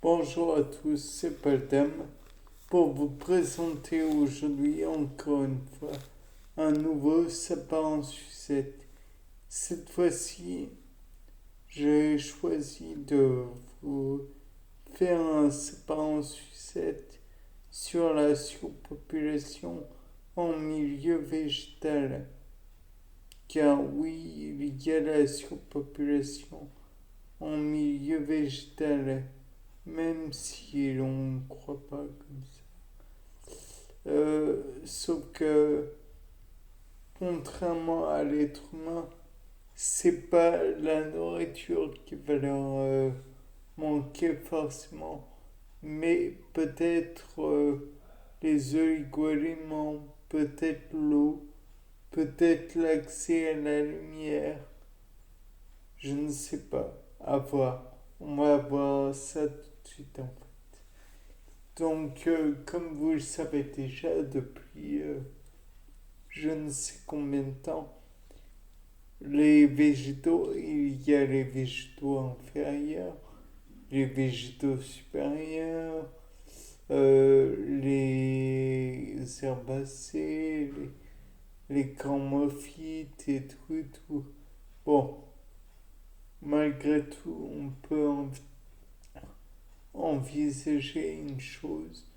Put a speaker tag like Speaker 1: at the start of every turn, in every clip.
Speaker 1: Bonjour à tous, c'est Paltem pour vous présenter aujourd'hui encore une fois un nouveau sapin en sucette. Cette fois-ci, j'ai choisi de vous faire un sapin en sucette sur la surpopulation en milieu végétal. Car oui, il y a la surpopulation en milieu végétal, même si l'on ne croit pas comme ça. Sauf que, contrairement à l'être humain, c'est pas la nourriture qui va leur manquer forcément, mais peut-être les oligo-éléments, peut-être l'eau, peut-être l'accès à la lumière, je ne sais pas. À voir. On va voir ça tout de suite en fait. Donc, comme vous le savez déjà depuis je ne sais combien de temps, les végétaux, il y a les végétaux inférieurs, les végétaux supérieurs, les herbacées, les campmophytes et tout et tout. Bon, malgré tout, on peut envisager une chose,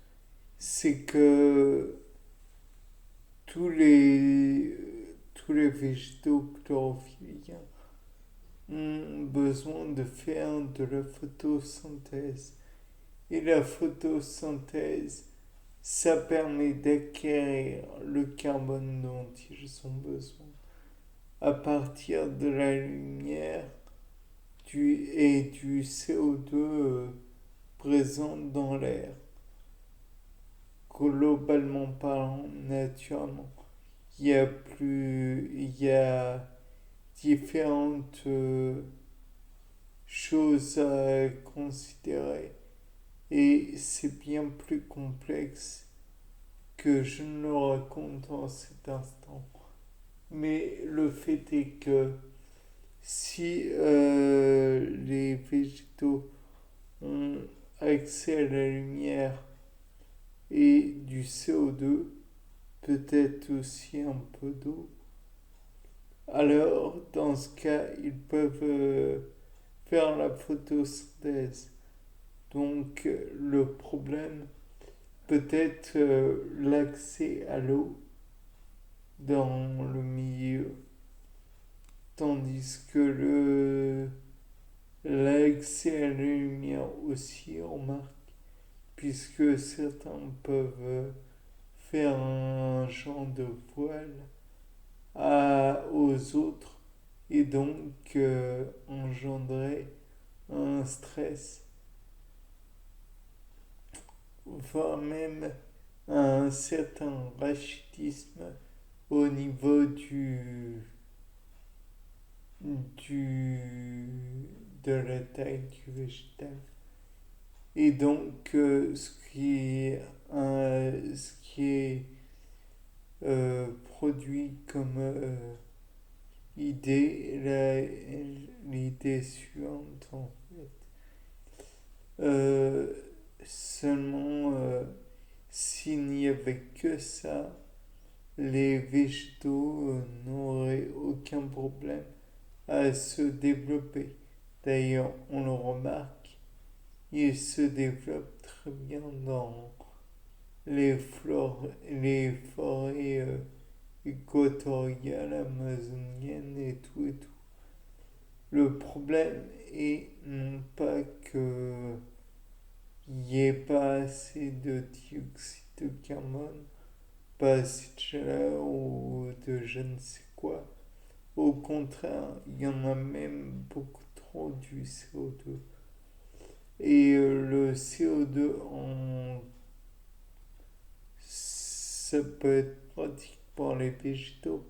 Speaker 1: c'est que tous les, tous les végétaux chlorophylliens ont besoin de faire de la photosynthèse. Et la photosynthèse, ça permet d'acquérir le carbone dont ils ont besoin à partir de la lumière et du CO2 présent dans l'air. Globalement parlant, naturellement, il y a différentes choses à considérer et c'est bien plus complexe que je ne le raconte en cet instant. Mais le fait est que si les végétaux ont accès à la lumière et du CO2, peut-être aussi un peu d'eau, alors dans ce cas, ils peuvent faire la photosynthèse. Donc le problème peut être l'accès à l'eau dans le milieu, tandis que l'accès à la lumière aussi remarque, puisque certains peuvent faire un genre de voile aux autres et donc engendrer un stress, voire même un certain rachitisme au niveau du, de la taille du végétal. Et donc, ce qui est produit comme l'idée suivante en fait. Seulement, s'il n'y avait que ça, les végétaux n'auraient aucun problème à se développer. D'ailleurs, on le remarque, ils se développent très bien dans les forêts équatoriales, amazoniennes et tout et tout. Le problème est non pas que il n'y ait pas assez de dioxyde de carbone, pas assez de chaleur ou de je ne sais quoi. Au contraire, il y en a même beaucoup trop du CO2. Et le CO2, ça peut être pratique pour les végétaux.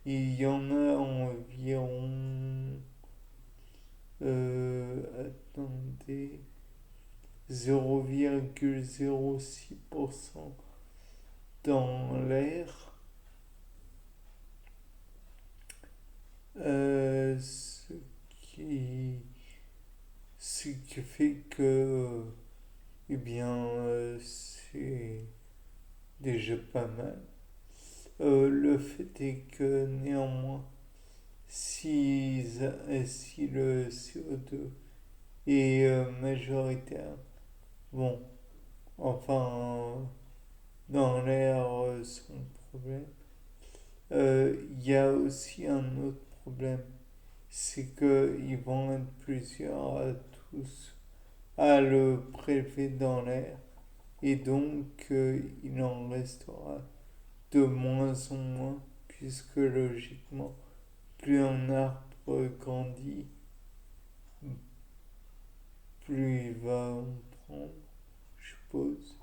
Speaker 1: Il y en a environ, attendez, 0,06% dans l'air, ce qui, ce qui fait que eh bien, c'est déjà pas mal. Le fait est que néanmoins, si le CO2 est majoritaire, bon, enfin, dans l'air sans problème, il y a aussi un autre problème, c'est qu'ils vont être plusieurs à tous à le prélever dans l'air et donc il en restera de moins en moins puisque logiquement plus un arbre grandit, plus il va en prendre, je suppose,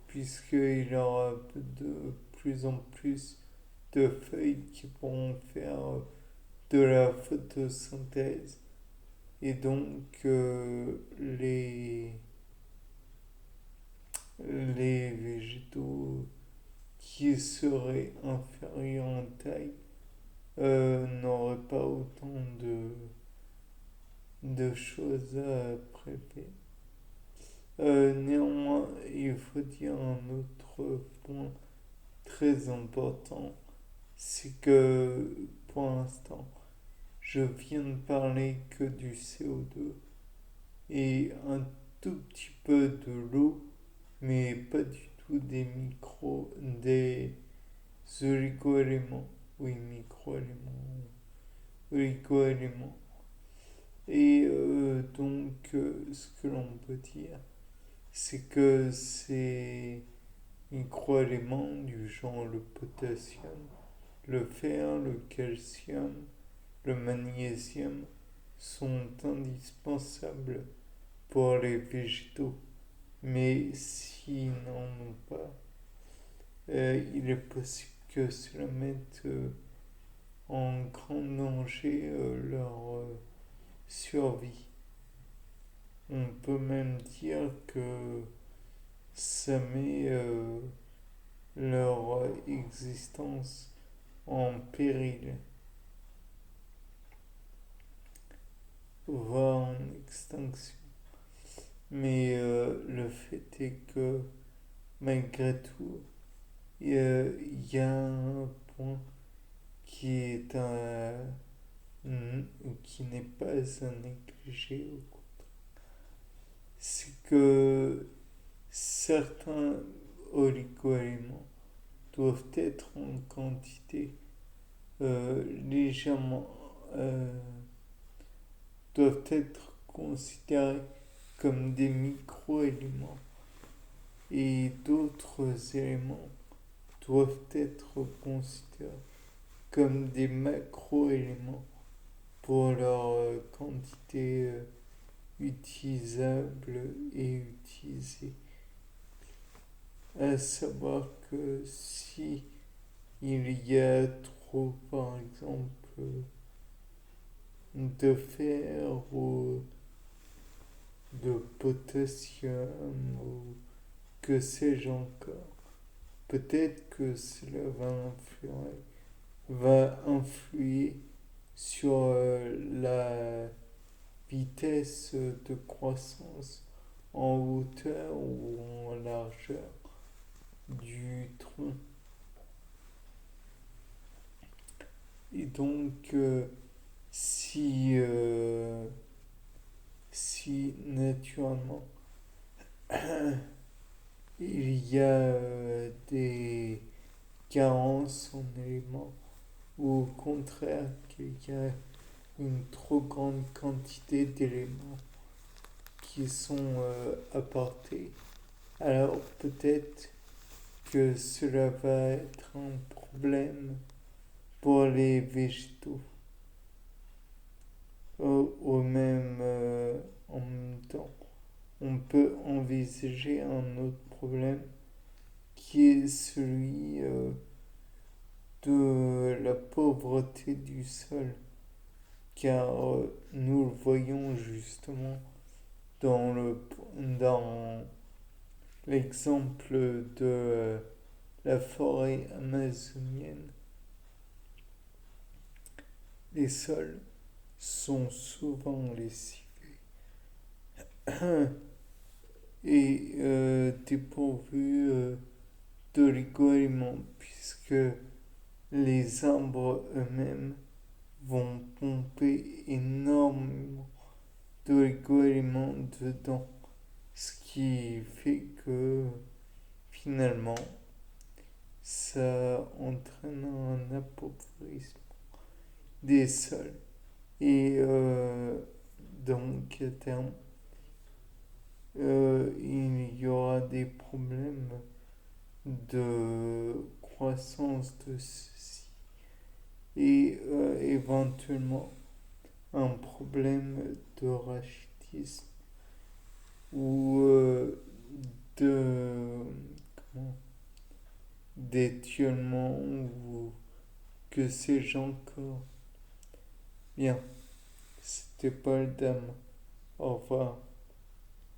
Speaker 1: puisqu'il aura de plus en plus de feuilles qui pourront faire de la photosynthèse et donc les végétaux qui seraient inférieurs en taille n'auraient pas autant de choses à prélever. Néanmoins, il faut dire un autre point très important, c'est que pour l'instant, je viens de parler que du CO2 et un tout petit peu de l'eau, mais pas du tout des oligo-éléments. Oui, micro-éléments, oligo-éléments. Et donc, ce que l'on peut dire, c'est que ces micro-éléments du genre le potassium, le fer, le calcium, le magnésium sont indispensables pour les végétaux. Mais s'ils n'en ont pas, il est possible que cela mette en grand danger leur survie. On peut même dire que ça met leur existence en péril, voire en extinction. Mais le fait est que malgré tout, y a un point qui est qui n'est pas à négliger, c'est que certains oligo-éléments doivent être en quantité légèrement doivent être considérés comme des micro-éléments et d'autres éléments doivent être considérés comme des macro-éléments pour leur quantité utilisable et utilisée. À savoir que si il y a trop, par exemple, de fer ou de potassium ou que sais-je encore, peut-être que cela va influer sur la vitesse de croissance en hauteur ou en largeur du tronc. Et donc, si naturellement il y a des carences en éléments, ou au contraire qu'il y a une trop grande quantité d'éléments qui sont apportés, alors peut-être que cela va être un problème pour les végétaux. En même temps, on peut envisager un autre problème qui est celui de la pauvreté du sol, car nous le voyons justement dans l'exemple de la forêt amazonienne. Les sols sont souvent lessivés est dépourvu de régoulement puisque les arbres eux-mêmes vont pomper énormément de régoulement dedans, ce qui fait que finalement ça entraîne un appauvrissement des sols. Et donc à terme, il y aura des problèmes de croissance de ceci et éventuellement un problème de rachitisme ou de comment, d'étiolement ou que sais-je encore. Bien, c'était pas le dame. Au revoir.